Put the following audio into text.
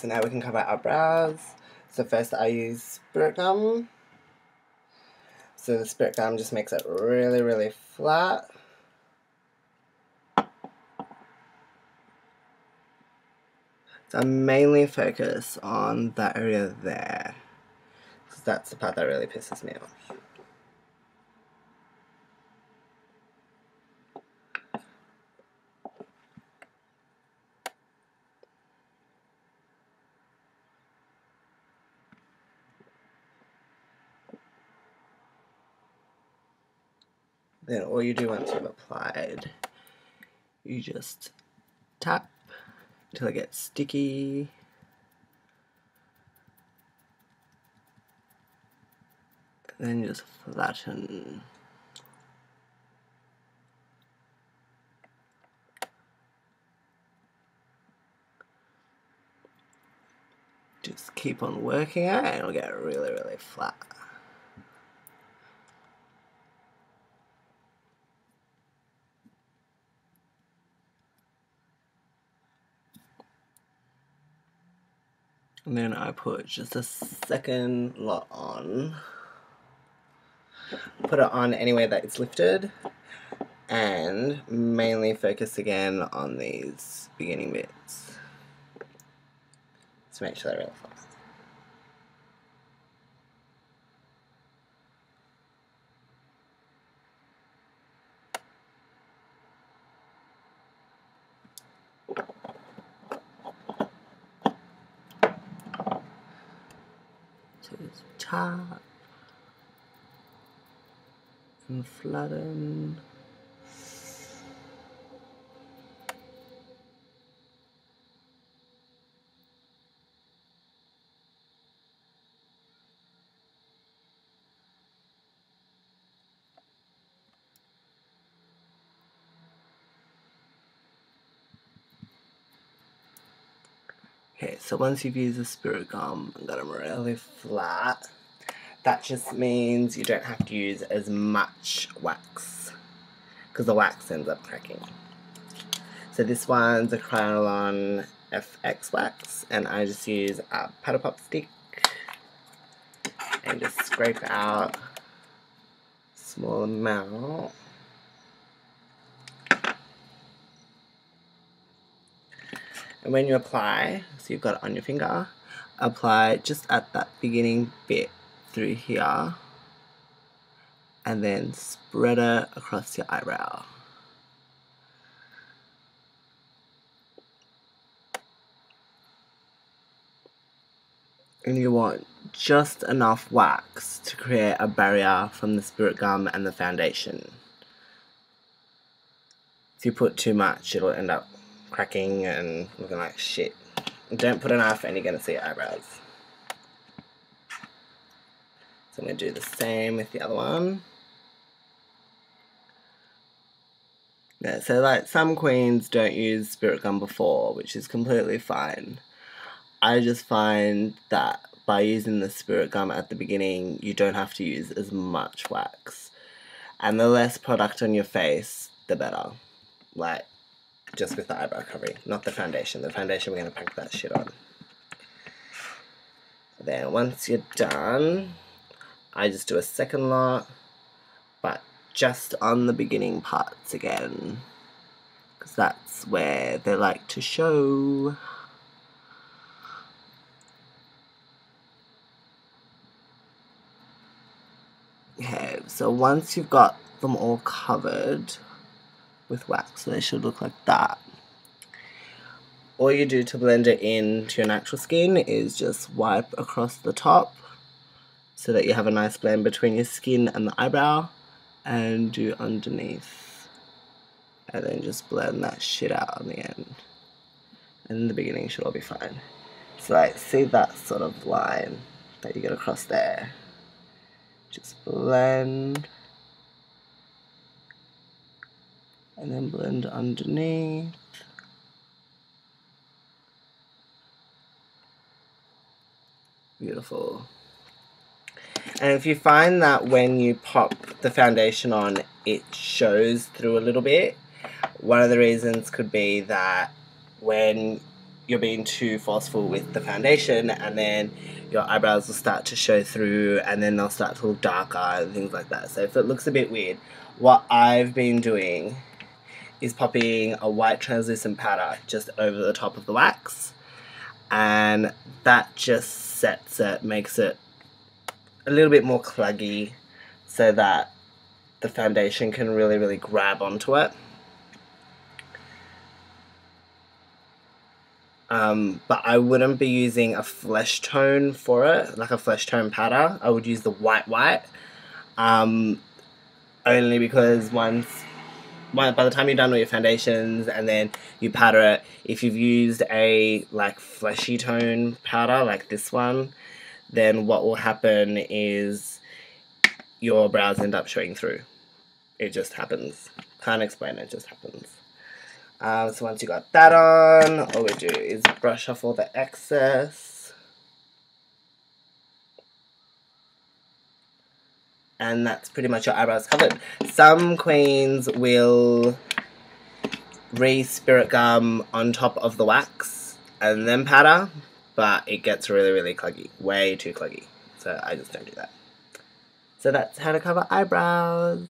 So now we can cover our brows. So first I use spirit gum. So the spirit gum just makes it really, really flat. So I mainly focus on that area there, because that's the part that really pisses me off. Then all you do once you've applied, you just tap until it gets sticky. And then you just flatten. Just keep on working it and it'll get really, really flat. And then I put just a second lot on. Put it on anywhere that it's lifted, and mainly focus again on these beginning bits to make sure they're really flat. So just tap and flatten. Okay, so once you've used the spirit gum and got them really flat, that just means you don't have to use as much wax, because the wax ends up cracking. So this one's a Kryolan FX wax, and I just use a paddle pop stick and just scrape out a small amount. And when you apply, so you've got it on your finger, apply just at that beginning bit through here, and then spread it across your eyebrow. And you want just enough wax to create a barrier from the spirit gum and the foundation. If you put too much, it'll end up cracking and looking like shit. Don't put enough and you're going to see eyebrows. So I'm going to do the same with the other one. Yeah, so like some queens don't use spirit gum before, which is completely fine. I just find that by using the spirit gum at the beginning, you don't have to use as much wax. And the less product on your face, the better. Like, just with the eyebrow covering, not the foundation. The foundation, we're going to pack that shit on. Then once you're done, I just do a second lot, but just on the beginning parts again, because that's where they like to show. Okay, so once you've got them all covered with wax, so they should look like that, all you do to blend it into your natural skin is just wipe across the top so that you have a nice blend between your skin and the eyebrow, and do underneath, and then just blend that shit out on the end, and in the beginning should all be fine. So like, see that sort of line that you get across there, just blend and then blend underneath. Beautiful. And if you find that when you pop the foundation on, it shows through a little bit, one of the reasons could be that when you're being too forceful with the foundation, and then your eyebrows will start to show through, and then they'll start to look darker and things like that. So if it looks a bit weird, what I've been doing is popping a white translucent powder just over the top of the wax, and that just sets it, makes it a little bit more cluggy so that the foundation can really grab onto it. But I wouldn't be using a flesh tone for it, like a flesh tone powder. I would use the white. Only because by the time you're done with your foundations and then you powder it, if you've used a like fleshy tone powder like this one, then what will happen is your brows end up showing through. It just happens. Can't explain it, just happens. So once you got that on, all we do is brush off all the excess. And that's pretty much your eyebrows covered. Some queens will re-spirit gum on top of the wax and then powder, but it gets really cluggy. Way too cluggy. So I just don't do that. So that's how to cover eyebrows.